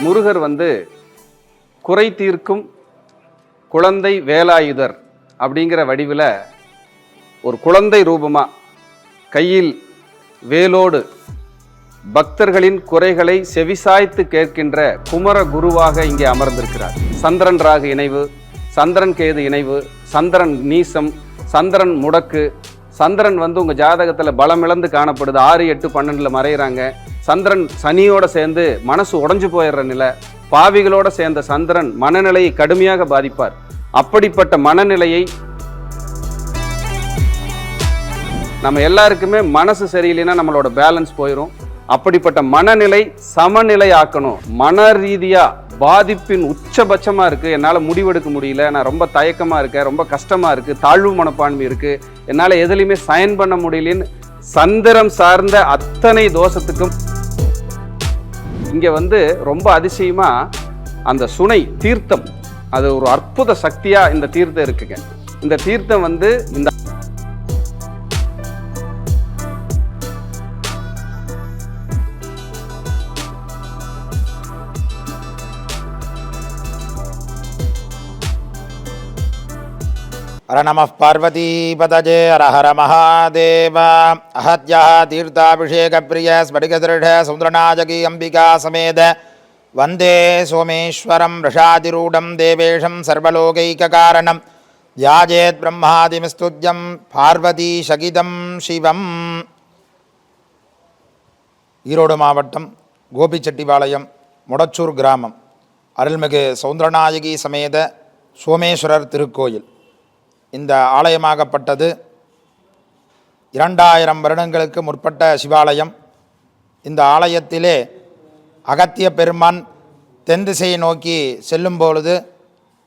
முருகர் குறை தீர்க்கும் குழந்தை வேலாயுதர் அப்படிங்கிற வடிவில் ஒரு குழந்தை ரூபமா கையில் வேலோடு பக்தர்களின் குறைகளை செவிசாய்த்து கேட்கின்ற குமர குருவாக இங்கே அமர்ந்திருக்கிறார். சந்திரன் ராகு இணைவு, சந்திரன் கேது இணைவு, சந்திரன் நீசம், சந்திரன் முடக்கு, சந்திரன் உங்கள் ஜாதகத்தில் பலம் இழந்து காணப்படுது. 6, 8, 12 மறைகிறாங்க. சந்திரன் சனியோட சேர்ந்து மனசு உடைஞ்சு போயிடுற நிலை. பாவிகளோட சேர்ந்த சந்திரன் மனநிலையை கடுமையாக பாதிப்பார். அப்படிப்பட்ட மனநிலையை நம்ம எல்லாருக்குமே மனசு சரியில்லைன்னா நம்மளோட பேலன்ஸ் போயிடும். அப்படிப்பட்ட மனநிலை சமநிலை ஆக்கணும். மன ரீதியா பாதிப்பின் உச்சபட்சமா இருக்கு, என்னால் முடிவெடுக்க முடியல, நான் ரொம்ப தயக்கமா இருக்கேன், ரொம்ப கஷ்டமா இருக்கு, தாழ்வு மனப்பான்மை இருக்கு, என்னால் எதுலையுமே சயன் பண்ண முடியலன்னு சந்திரம் சார்ந்த அத்தனை தோஷத்துக்கும் இங்க ரொம்ப அதிசயமா அந்த சுனை தீர்த்தம், அது ஒரு அற்புத சக்தியா இந்த தீர்த்தம் இருக்குங்க. இந்த தீர்த்தம் இந்த हर नमः पार्वतीपतये हर हर महादेव। अहत्या तीर्थाभिषेक प्रिय स्फटिकदृढ सौन्द्रनायकी अंबिका समेत वंदे सोमेश्वरं वृषातिरूढं देवेशं सर्वलोकैककारणं ध्यायेत् ब्रह्मादिमस्तुत्यं பார்வதீசகிதம் சிவம். ஈரோடு மாவட்டம் கோபிச்செட்டிபாளையம் முடச்சூர் கிராமம் அருள்மிகு சௌந்திரநாயகி சமேத சோமேஸ்வரர் திருக்கோயில். இந்த ஆலயமாகப்பட்டது 2000 வருடங்களுக்கு முற்பட்ட சிவாலயம். இந்த ஆலயத்திலே அகத்திய பெருமான் தென் திசையை நோக்கி செல்லும் பொழுது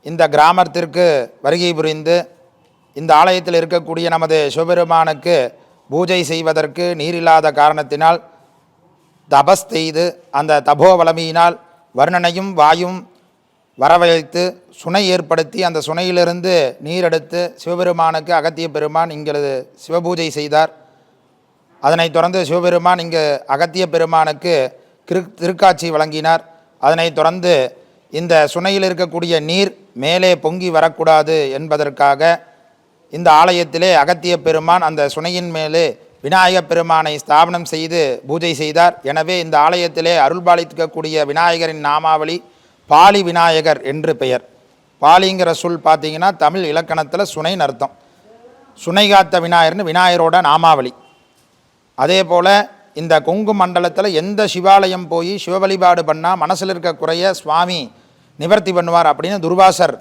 இந்த கிராமத்திற்கு வருகை புரிந்து இந்த ஆலயத்தில் இருக்கக்கூடிய நமது சிவபெருமானுக்கு பூஜை செய்வதற்கு நீரில்லாத காரணத்தினால் தபஸ் செய்து அந்த தபோவலமையினால் வர்ணனையும் வாயும் வரவழைத்து சுனை ஏற்படுத்தி அந்த சுனையிலிருந்து நீர் எடுத்து சிவபெருமானுக்கு அகத்திய பெருமான் இங்கு சிவபூஜை செய்தார். அதனைத் தொடர்ந்து சிவபெருமான் இங்கு அகத்திய பெருமானுக்கு திருக்காட்சி வழங்கினார். அதனைத் தொடர்ந்து இந்த சுனையில் இருக்கக்கூடிய நீர் மேலே பொங்கி வரக்கூடாது என்பதற்காக இந்த ஆலயத்திலே அகத்திய பெருமான் அந்த சுனையின் மேலே விநாயகப் பெருமானை ஸ்தாபனம் செய்து பூஜை செய்தார். எனவே இந்த ஆலயத்திலே அருள்பாலிக்கக்கூடிய விநாயகரின் நாமாவளி பாலி விநாயகர் என்று பெயர். பாலிங்கிற சொல் பார்த்தீங்கன்னா தமிழ் இலக்கணத்தில் சுனைன்னு அர்த்தம். சுனை காத்த விநாயகர்னு விநாயகரோட நாமாவளி. அதே போல் இந்த கொங்கு மண்டலத்தில் எந்த சிவாலயம் போய் சிவ வழிபாடு பண்ணால் மனசில் இருக்க குறைய சுவாமி நிவர்த்தி பண்ணுவார் அப்படின்னு துர்வாசர்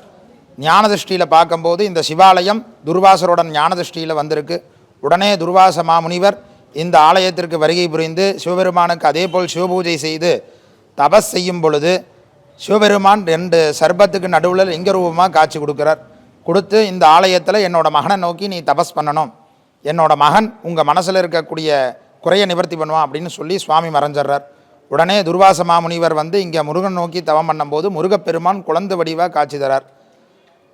ஞானதிருஷ்டியில் பார்க்கும்போது இந்த சிவாலயம் துர்வாசரோட ஞானதிருஷ்டியில் வந்திருக்கு. உடனே துர்வாச மாமுனிவர் இந்த ஆலயத்திற்கு வருகை புரிந்து சிவபெருமானுக்கு அதே போல் சிவபூஜை செய்து தபஸ் செய்யும் பொழுது சிவபெருமான் 2 சர்பத்துக்கு நடுவில் லிங்க ரூபமாக காட்சி கொடுக்குறார். கொடுத்து இந்த ஆலயத்தில் என்னோட மகனை நோக்கி நீ தபஸ் பண்ணணும், என்னோட மகன் உங்கள் மனசில் இருக்கக்கூடிய குறையை நிவர்த்தி பண்ணுவான் அப்படின்னு சொல்லி சுவாமி மறைஞ்சிட்றார். உடனே துர்வாச மாமுனிவர் இங்கே முருகன் நோக்கி தவம் பண்ணும்போது முருகப்பெருமான் குழந்தை வடிவாக காட்சி தரார்.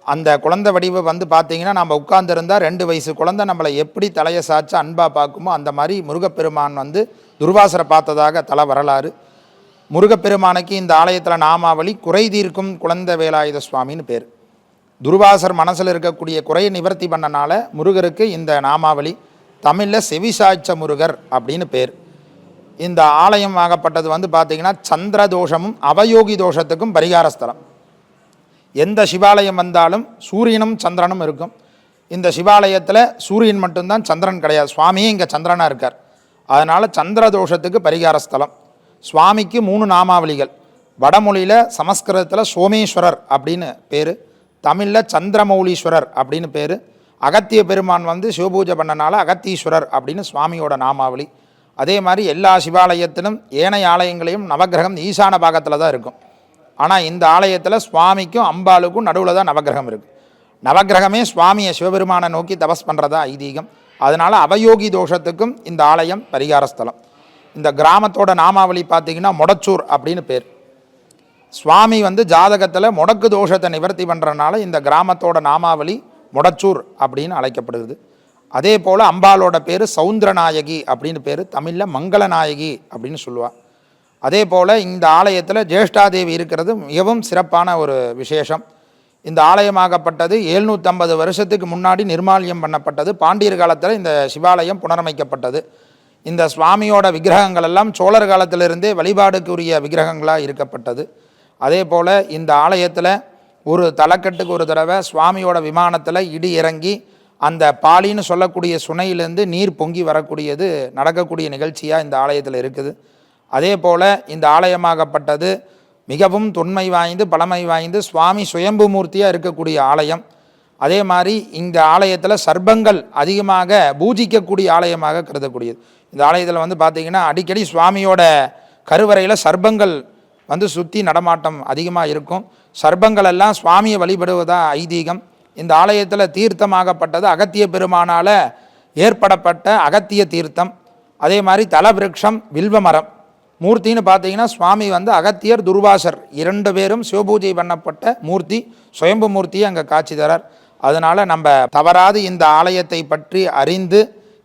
அந்த குழந்தை வடிவு பார்த்தீங்கன்னா நம்ம உட்கார்ந்துருந்தால் 2 வயசு குழந்தை நம்மளை எப்படி தலையை சாய்ச்சி அன்பாக பார்க்குமோ அந்த மாதிரி முருகப்பெருமான் துர்வாசரை பார்த்ததாக தல வரலாறு. முருகப்பெருமானுக்கு இந்த ஆலயத்தில் நாமாவளி குறை தீர்க்கும் குழந்தை வேலாயுத சுவாமின்னு பேர். துர்வாசர் மனசில் இருக்கக்கூடிய குறையை நிவர்த்தி பண்ணனால முருகருக்கு இந்த நாமாவளி. தமிழில் செவிசாய்ச்ச முருகர் அப்படின்னு பேர். இந்த ஆலயம் ஆகப்பட்டது பார்த்திங்கன்னா சந்திர தோஷமும் அவயோகி தோஷத்துக்கும் பரிகார ஸ்தலம். எந்த சிவாலயம் வந்தாலும் சூரியனும் சந்திரனும் இருக்கும். இந்த சிவாலயத்தில் சூரியன் மட்டும்தான், சந்திரன் கிடையாது. சுவாமியே இங்கே சந்திரனாக இருக்கார். அதனால் சந்திர தோஷத்துக்கு பரிகார ஸ்தலம். சுவாமிக்கு 3 நாமாவளிகள். வடமொழியில் சமஸ்கிருதத்தில் சோமேஸ்வரர் அப்படின்னு பேர், தமிழில் சந்திரமௌலீஸ்வரர் அப்படின்னு பேர். அகத்திய பெருமான் சிவபூஜை பண்ணனால அகத்தீஸ்வரர் அப்படின்னு சுவாமியோட நாமாவளி. அதே மாதிரி எல்லா சிவாலயத்திலும் ஏனைய ஆலயங்களையும் நவகிரகம் ஈசான பாகத்தில் தான் இருக்கும். ஆனால் இந்த ஆலயத்தில் சுவாமிக்கும் அம்பாளுக்கும் நடுவில் தான் நவகிரகம் இருக்குது. நவகிரகமே சுவாமியை சிவபெருமானை நோக்கி தபஸ் பண்ணுறதா ஐதீகம். அதனால் அவயோகி தோஷத்துக்கும் இந்த ஆலயம் பரிகாரஸ்தலம். இந்த கிராமத்தோட நாமாவளி பார்த்திங்கன்னா முடச்சூர் அப்படின்னு பேர். சுவாமி ஜாதகத்தில் முடக்கு தோஷத்தை நிவர்த்தி பண்ணுறனால இந்த கிராமத்தோட நாமாவளி முடச்சூர் அப்படின்னு அழைக்கப்படுகிறது. அதே போல் அம்பாலோட பேர் சௌந்திரநாயகி அப்படின்னு பேர், தமிழில் மங்களநாயகி அப்படின்னு சொல்லுவாள். அதே போல் இந்த ஆலயத்தில் ஜேஷ்டாதேவி இருக்கிறது மிகவும் சிறப்பான ஒரு விசேஷம். இந்த ஆலயமாகப்பட்டது 750 வருஷத்துக்கு முன்னாடி நிர்மால்யம் பண்ணப்பட்டது. பாண்டியர் காலத்தில் இந்த சிவாலயம் புனரமைக்கப்பட்டது. இந்த சுவாமியோட விக்கிரகங்கள் எல்லாம் சோழர் காலத்திலிருந்தே வழிபாடுக்குரிய விக்கிரகங்களாக இருக்கப்பட்டது. அதே போல் இந்த ஆலயத்தில் ஒரு தலைக்கட்டுக்கு ஒரு தடவை சுவாமியோட விமானத்தில் இடி இறங்கி அந்த பாலின்னு சொல்லக்கூடிய சுனையிலேருந்து நீர் பொங்கி வரக்கூடியது நடக்கக்கூடிய நிகழ்ச்சியாக இந்த ஆலயத்தில் இருக்குது. அதே போல் இந்த ஆலயமாகப்பட்டது மிகவும் தொன்மை வாய்ந்து பழமை வாய்ந்து சுவாமி சுயம்பு மூர்த்தியாக இருக்கக்கூடிய ஆலயம். அதே மாதிரி இந்த ஆலயத்தில் சர்ப்பங்கள் அதிகமாக பூஜிக்கக்கூடிய ஆலயமாக கருதக்கூடியது. இந்த ஆலயத்தில் வந்து பார்த்திங்கன்னா அடிக்கடி சுவாமியோட கருவறையில் சர்ப்பங்கள் வந்து சுற்றி நடமாட்டம் அதிகமாக இருக்கும். சர்ப்பங்கள் எல்லாம் சுவாமியை வழிபடுவதாக ஐதீகம். இந்த ஆலயத்தில் தீர்த்தமாகப்பட்டது அகத்திய பெருமானால் ஏற்படப்பட்ட அகத்திய தீர்த்தம். அதே மாதிரி தலவிருட்சம் வில்வ மரம். மூர்த்தின்னு பார்த்தீங்கன்னா சுவாமி வந்து அகத்தியர் துர்வாசர் 2 பேரும் சிவபூஜை பண்ணப்பட்ட மூர்த்தி, சுயம்பு மூர்த்தியை அங்கே காட்சி தரார். அதனால் நம்ம தவறாது இந்த ஆலயத்தை பற்றி அறிந்து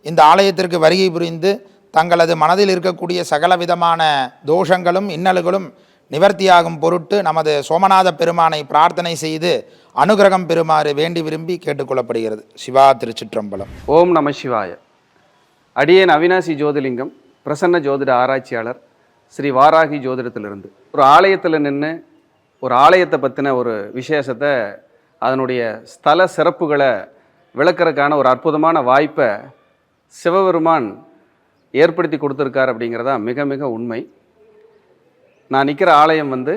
இந்த ஆலயத்திற்கு வருகை புரிந்து தங்களது மனதில் இருக்கக்கூடிய சகல விதமான தோஷங்களும் இன்னல்களும் நிவர்த்தியாகும் பொருட்டு நமது சோமநாத பெருமானை பிரார்த்தனை செய்து அனுகிரகம் பெறுமாறு வேண்டி விரும்பி கேட்டுக்கொள்ளப்படுகிறது. சிவா திருச்சிற்றம்பலம். ஓம் நம சிவாய. அடியேன் அவினாசி ஜோதிலிங்கம், பிரசன்ன ஜோதிட ஆராய்ச்சியாளர், ஸ்ரீ வாராகி ஜோதிடத்திலிருந்து. ஒரு ஆலயத்தில் நின்று ஒரு ஆலயத்தை பற்றின ஒரு விசேஷத்தை, அதனுடைய ஸ்தல சிறப்புகளை விளக்கறதுக்கான ஒரு அற்புதமான வாய்ப்பை சிவபெருமான் ஏற்படுத்தி கொடுத்துருக்கார் அப்படிங்கிறதா மிக மிக உண்மை. நான் நிற்கிற ஆலயம் வந்து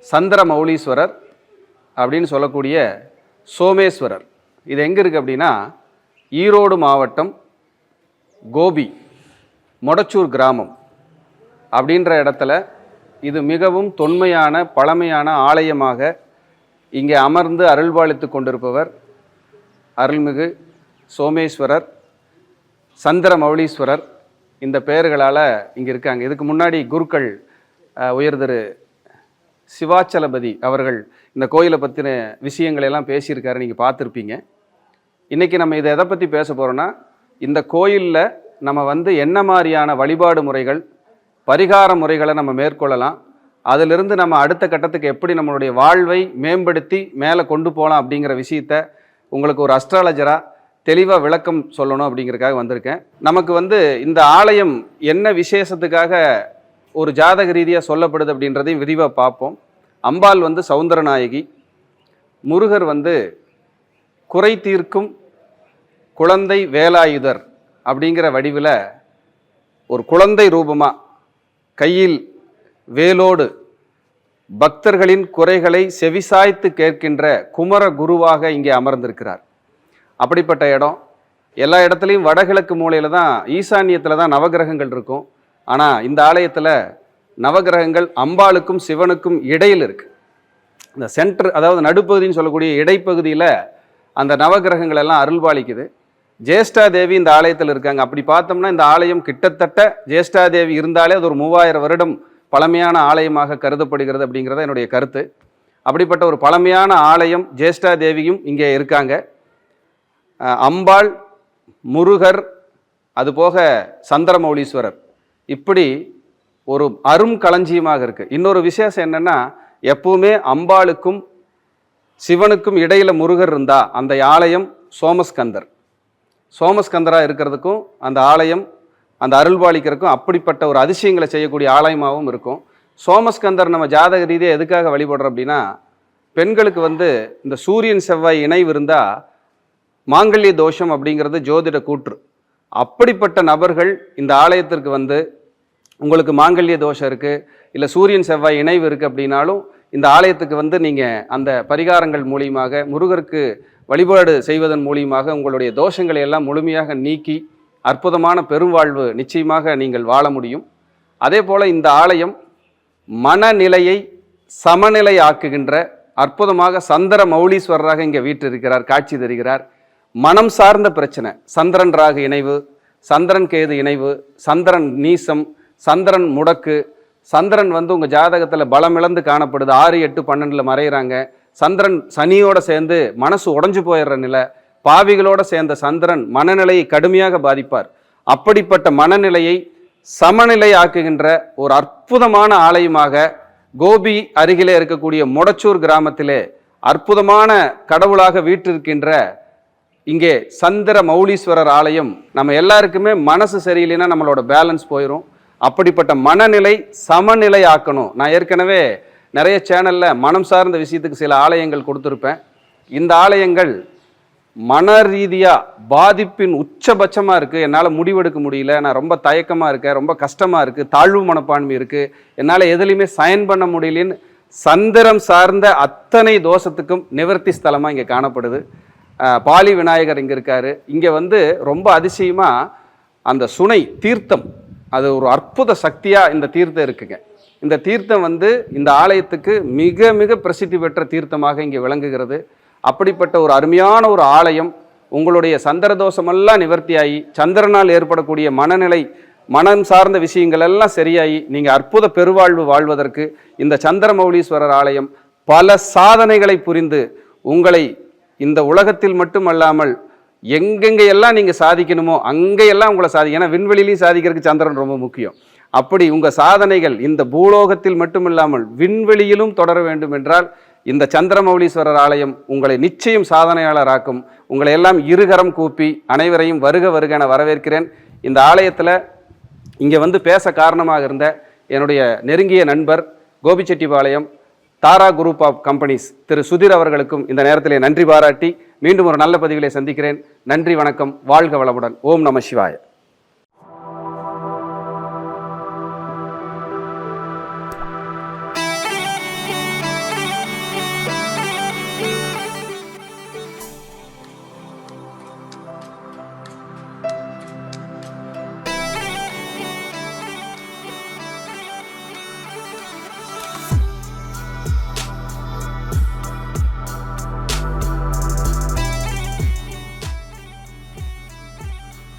சந்திரமௌலீஸ்வரர் அப்படின்னு சொல்லக்கூடிய சோமேஸ்வரர். இது எங்கே இருக்குது அப்படின்னா ஈரோடு மாவட்டம் கோபி மொடச்சூர் கிராமம் அப்படின்ற இடத்துல இது மிகவும் தொன்மையான பழமையான ஆலயமாக இங்கே அமர்ந்து அருள்பாலித்து கொண்டிருப்பவர் அருள்மிகு சோமேஸ்வரர், சந்திரமௌலீஸ்வரர். இந்த பெயர்களால் இங்கே இருக்காங்க. இதுக்கு முன்னாடி குருக்கள் உயர்திரு சிவாச்சலபதி அவர்கள் இந்த கோயிலை பற்றின விஷயங்களெல்லாம் பேசியிருக்காரு, நீங்கள் பார்த்துருப்பீங்க. இன்றைக்கி நம்ம இதை எதை பற்றி பேச போகிறோன்னா, இந்த கோயிலில் நம்ம வந்து என்ன மாதிரியான வழிபாடு முறைகள், பரிகார முறைகளை நம்ம மேற்கொள்ளலாம், அதிலிருந்து நம்ம அடுத்த கட்டத்துக்கு எப்படி நம்மளுடைய வாழ்வை மேம்படுத்தி மேலே கொண்டு போகலாம் அப்படிங்கிற விஷயத்த உங்களுக்கு ஒரு அஸ்ட்ராலஜராக தெளிவாக விளக்கம் சொல்லணும் அப்படிங்கிறதுக்காக வந்திருக்கேன். நமக்கு வந்து இந்த ஆலயம் என்ன விசேஷத்துக்காக ஒரு ஜாதக ரீதியாக சொல்லப்படுது அப்படின்றதையும் விரிவாக பார்ப்போம். அம்பாள் வந்து சௌந்தரநாயகி, முருகர் வந்து குறை தீர்க்கும் குழந்தை வேலாயுதர் அப்படிங்கிற வடிவில் ஒரு குழந்தை ரூபமாக கையில் வேலோடு பக்தர்களின் குறைகளை செவிசாய்த்து கேட்கின்ற குமர குருவாக இங்கே அமர்ந்திருக்கிறார். அப்படிப்பட்ட இடம். எல்லா இடத்துலையும் வடகிழக்கு மூலையில் தான், ஈசான்யத்தில் தான் நவகிரகங்கள் இருக்கும். ஆனால் இந்த ஆலயத்தில் நவகிரகங்கள் அம்பாளுக்கும் சிவனுக்கும் இடையில் இருக்குது. இந்த சென்டர், அதாவது நடுப்பகுதின்னு சொல்லக்கூடிய இடைப்பகுதியில் அந்த நவகிரகங்கள் எல்லாம் அருள்பாலிக்குது. ஜேஷ்டாதேவி இந்த ஆலயத்தில் இருக்காங்க. அப்படி பார்த்தோம்னா இந்த ஆலயம் கிட்டத்தட்ட ஜேஷ்டாதேவி இருந்தாலே அது ஒரு 3000 வருடம் பழமையான ஆலயமாக கருதப்படுகிறது அப்படிங்கிறத என்னுடைய கருத்து. அப்படிப்பட்ட ஒரு பழமையான ஆலயம், ஜேஷ்டாதேவியும் இங்கே இருக்காங்க. அம்பாள், முருகர், அதுபோக சந்திரமௌலீஸ்வரர், இப்படி ஒரு அரும் களஞ்சியமாக இருக்குது. இன்னொரு விசேஷம் என்னென்னா, எப்பவுமே அம்பாளுக்கும் சிவனுக்கும் இடையில் முருகர் இருந்தால் அந்த ஆலயம் சோமஸ்கந்தராக இருக்கிறதுக்கும் அந்த ஆலயம் அந்த அருள்பாலிக்கிறதுக்கும் அப்படிப்பட்ட ஒரு அதிசயங்களை செய்யக்கூடிய ஆலயமாகவும் இருக்கும். சோமஸ்கந்தர் நம்ம ஜாதக ரீதியாக எதுக்காக வழிபடுறோம் அப்படின்னா, பெண்களுக்கு வந்து இந்த சூரியன் செவ்வாய் இணைவு இருந்தால் மாங்கல்ய தோஷம் அப்படிங்கிறது ஜோதிட கூற்று. அப்படிப்பட்ட நபர்கள் இந்த ஆலயத்திற்கு வந்து உங்களுக்கு மாங்கல்ய தோஷம் இருக்குது, இல்லை சூரியன் செவ்வாய் இணைவு இருக்குது அப்படின்னாலும் இந்த ஆலயத்துக்கு வந்து நீங்கள் அந்த பரிகாரங்கள் மூலியமாக, முருகருக்கு வழிபாடு செய்வதன் மூலியமாக உங்களுடைய தோஷங்களை எல்லாம் முழுமையாக நீக்கி அற்புதமான பெருவாழ்வு நிச்சயமாக நீங்கள் வாழ முடியும். அதே போல் இந்த ஆலயம் மனநிலையை சமநிலை ஆக்குகின்ற அற்புதமாக சந்திரமௌலீஸ்வரராக இங்கே வீற்றிருக்கிறார், காட்சி தருகிறார். மனம் சார்ந்த பிரச்சனை, சந்திரன் ராகு இணைவு, சந்திரன் கேது இணைவு, சந்திரன் நீசம், சந்திரன் முடக்கு, சந்திரன் வந்து உங்கள் ஜாதகத்தில் பலமிழந்து காணப்படுது, 6, 8, 12 மறைகிறாங்க. சந்திரன் சனியோடு சேர்ந்து மனசு உடஞ்சு போயிடுற நிலை, பாவிகளோடு சேர்ந்த சந்திரன் மனநிலையை கடுமையாக பாதிப்பார். அப்படிப்பட்ட மனநிலையை சமநிலை ஆக்குகின்ற ஒரு அற்புதமான ஆலயமாக கோபி அருகிலே இருக்கக்கூடிய மொடச்சூர் கிராமத்திலே அற்புதமான கடவுளாக வீற்றிருக்கின்ற இங்கே சந்திர மௌலீஸ்வரர் ஆலயம் நம்ம எல்லாருக்குமே மனசு சரியில்லைன்னா நம்மளோட பேலன்ஸ் போயிடும். அப்படிப்பட்ட மனநிலை சமநிலை ஆக்கணும். நான் ஏற்கனவே நிறைய சேனலில் மனம் சார்ந்த விஷயத்துக்கு சில ஆலயங்கள் கொடுத்துருப்பேன். இந்த ஆலயங்கள் மன ரீதியாக பாதிப்பின் உச்சபட்சமாக இருக்குது. என்னால் முடிவெடுக்க முடியல, நான் ரொம்ப தயக்கமாக இருக்கேன், ரொம்ப கஷ்டமாக இருக்குது, தாழ்வு மனப்பான்மை இருக்குது, என்னால் எதுலையுமே சயன் பண்ண முடியலன்னு சந்திரம் சார்ந்த அத்தனை தோஷத்துக்கும் நிவர்த்தி ஸ்தலமாக இங்கே காணப்படுது. பாலி விநாயகர் இங்கே இருக்கார். இங்கே ரொம்ப அதிசயமாக அந்த சுனை தீர்த்தம், அது ஒரு அற்புத சக்தியாக இந்த தீர்த்தம் இருக்குங்க. இந்த தீர்த்தம் இந்த ஆலயத்துக்கு மிக மிக பிரசித்தி பெற்ற தீர்த்தமாக இங்கே விளங்குகிறது. அப்படிப்பட்ட ஒரு அருமையான ஒரு ஆலயம் உங்களுடைய சந்திர தோஷமெல்லாம் நிவர்த்தியாகி சந்திரனால் ஏற்படக்கூடிய மனநிலை மனம் சார்ந்த விஷயங்கள் எல்லாம் சரியாகி நீங்கள் அற்புத பெருவாழ்வு வாழ்வதற்கு இந்த சந்திரமௌலீஸ்வரர் ஆலயம் பல சாதனைகளை புரிந்து உங்களை இந்த உலகத்தில் மட்டுமல்லாமல் எங்கெங்கெல்லாம் நீங்கள் சாதிக்கணுமோ அங்கேயெல்லாம் உங்களை ஏன்னா விண்வெளியிலையும் சாதிக்கிறதுக்கு சந்திரன் ரொம்ப முக்கியம். அப்படி உங்கள் சாதனைகள் இந்த பூலோகத்தில் மட்டுமில்லாமல் விண்வெளியிலும் தொடர வேண்டும் என்றால் இந்த சந்திரமௌலீஸ்வரர் ஆலயம் உங்களை நிச்சயம் சாதனையாளராக்கும். உங்களை எல்லாம் இருகரம் கூப்பி அனைவரையும் வருக வருக என வரவேற்கிறேன். இந்த ஆலயத்தில் இங்கே பேச காரணமாக இருந்த என்னுடைய நெருங்கிய நண்பர் கோபிச்செட்டிப்பாளையம் தாரா குரூப் ஆஃப் கம்பெனிஸ் திரு சுதீர் அவர்களுக்கும் இந்த நேரத்திலே நன்றி பாராட்டி மீண்டும் ஒரு நல்ல பதிவிலே சந்திக்கிறேன். நன்றி, வணக்கம், வாழ்க வளமுடன். ஓம் நம சிவாய.